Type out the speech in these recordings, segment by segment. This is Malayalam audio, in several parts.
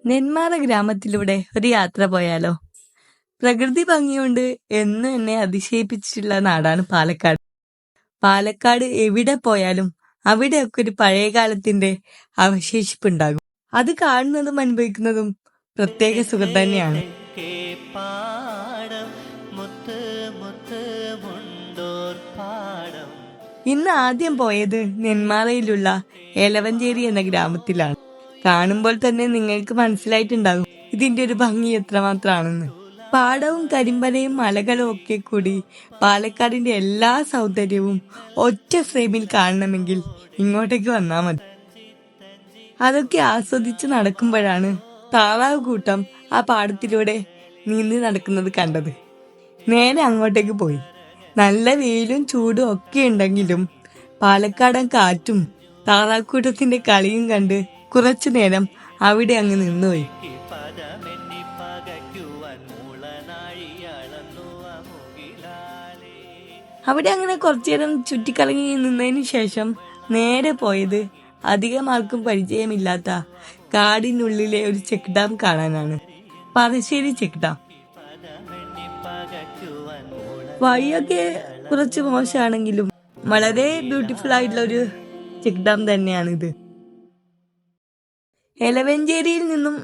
നെന്മാറ ഗ്രാമത്തിലൂടെ ഒരു യാത്ര പോയാലോ? പ്രകൃതി ഭംഗികൊണ്ട് എന്നും എന്നെ അതിശയിപ്പിച്ചിട്ടുള്ള നാടാണ് പാലക്കാട്. പാലക്കാട് എവിടെ പോയാലും അവിടെയൊക്കെ ഒരു പഴയകാലത്തിന്റെ അവശേഷിപ്പുണ്ടാകും. അത് കാണുന്നതും അനുഭവിക്കുന്നതും പ്രത്യേക സുഖം തന്നെയാണ്. ഇന്ന് ആദ്യം പോയത് നെന്മാറയിലുള്ള എലവഞ്ചേരി എന്ന ഗ്രാമത്തിലാണ്. കാണുമ്പോൾ തന്നെ നിങ്ങൾക്ക് മനസ്സിലായിട്ടുണ്ടാകും ഇതിന്റെ ഒരു ഭംഗി എത്രമാത്രമാണെന്ന്. പാടവും കരിമ്പനയും മലകളും ഒക്കെ കൂടി പാലക്കാടിന്റെ എല്ലാ സൗന്ദര്യവും ഒറ്റ ഫ്രെയിമിൽ കാണണമെങ്കിൽ ഇങ്ങോട്ടേക്ക് വന്നാൽ മതി. അതൊക്കെ ആസ്വദിച്ച് നടക്കുമ്പോഴാണ് താറാവ് കൂട്ടം ആ പാടത്തിലൂടെ നീന്തി നടക്കുന്നത് കണ്ടത്. നേരെ അങ്ങോട്ടേക്ക് പോയി. നല്ല വെയിലും ചൂടും ഒക്കെ ഉണ്ടെങ്കിലും പാലക്കാടൻ കാറ്റും താറാക്കൂട്ടത്തിന്റെ കളിയും കണ്ട് കുറച്ചു നേരം അവിടെ അങ്ങ് നിന്നുപോയി. അവിടെ അങ്ങനെ കുറച്ചു നേരം ചുറ്റിക്കറങ്ങി നിന്നതിന് ശേഷം നേരെ പോയത് അധികം ആർക്കും പരിചയമില്ലാത്ത കാടിനുള്ളിലെ ഒരു ചെക്ക് ഡാം കാണാനാണ്. Parassery check dam. വഴിയൊക്കെ കുറച്ച് മോശമാണെങ്കിലും വളരെ ബ്യൂട്ടിഫുൾ ആയിട്ടുള്ള ഒരു ചെക്ക് ഡാം തന്നെയാണിത്. എലവഞ്ചേരിയിൽ നിന്നും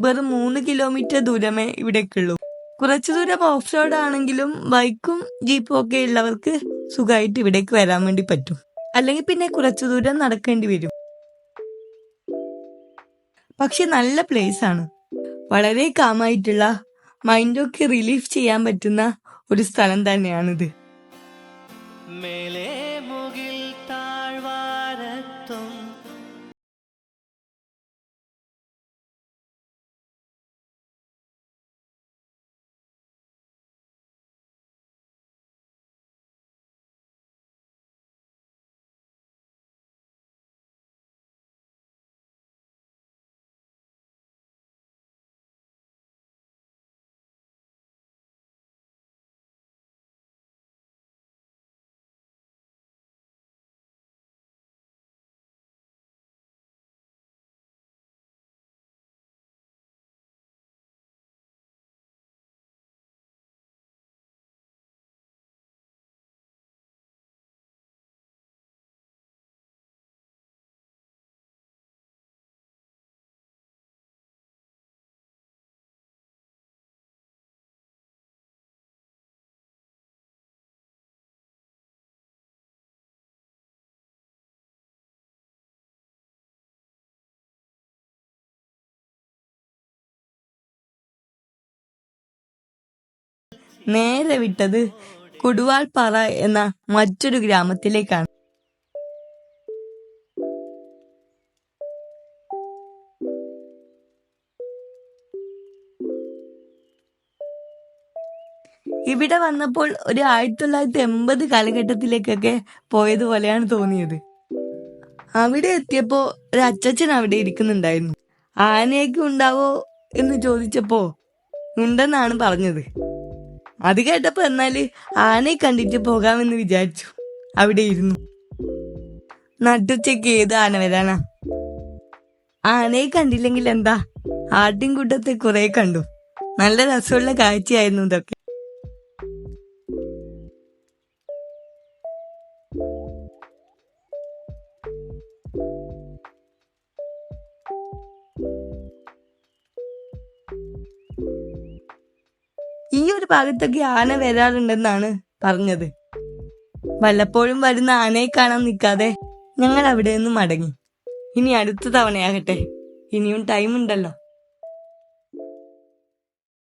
വെറും 3 കിലോമീറ്റർ ദൂരമേ ഇവിടേക്കുള്ളൂ. കുറച്ചു ദൂരം ഓഫ് റോഡ് ആണെങ്കിലും ബൈക്കും ജീപ്പും ഒക്കെ ഉള്ളവർക്ക് സുഖമായിട്ട് ഇവിടേക്ക് വരാൻ വേണ്ടി പറ്റും. അല്ലെങ്കിൽ പിന്നെ കുറച്ചു ദൂരം നടക്കേണ്ടി വരും. പക്ഷെ നല്ല പ്ലേസ് ആണ്. വളരെ കാമായിട്ടുള്ള മൈൻഡൊക്കെ റിലീഫ് ചെയ്യാൻ പറ്റുന്ന ഒരു സ്ഥലം തന്നെയാണിത്. നേരെ വിട്ടത് കൊടുവാൾപ്പാറ എന്ന മറ്റൊരു ഗ്രാമത്തിലേക്കാണ്. ഇവിടെ വന്നപ്പോൾ ഒരു 1980 കാലഘട്ടത്തിലേക്കൊക്കെ പോയതുപോലെയാണ് തോന്നിയത്. അവിടെ എത്തിയപ്പോ ഒരു അച്ചച്ചൻ അവിടെ ഇരിക്കുന്നുണ്ടായിരുന്നു. ആനയൊക്കെ ഉണ്ടാവോ എന്ന് ചോദിച്ചപ്പോ ഉണ്ടെന്നാണ് പറഞ്ഞത്. അത് കേട്ടപ്പോ എന്നാല് ആനയെ കണ്ടിട്ട് പോകാമെന്ന് വിചാരിച്ചു. അവിടെ ഇരുന്നു. നട്ടുച്ചയ്ക്ക് ഏത് ആന വരാനാ? ആനയെ കണ്ടില്ലെങ്കിൽ എന്താ, ആട്ടിൻകൂട്ടത്തെ കുറെ കണ്ടു. നല്ല രസമുള്ള കാഴ്ചയായിരുന്നു ഇതൊക്കെ. ഈ ഒരു ഭാഗത്തൊക്കെ ആന വരാറുണ്ടെന്നാണ് പറഞ്ഞത്. വല്ലപ്പോഴും വരുന്ന ആനയെ കാണാൻ നിൽക്കാതെ ഞങ്ങൾ അവിടെ നിന്ന് മടങ്ങി. ഇനി അടുത്ത തവണയാകട്ടെ, ഇനിയും ടൈം ഉണ്ടല്ലോ.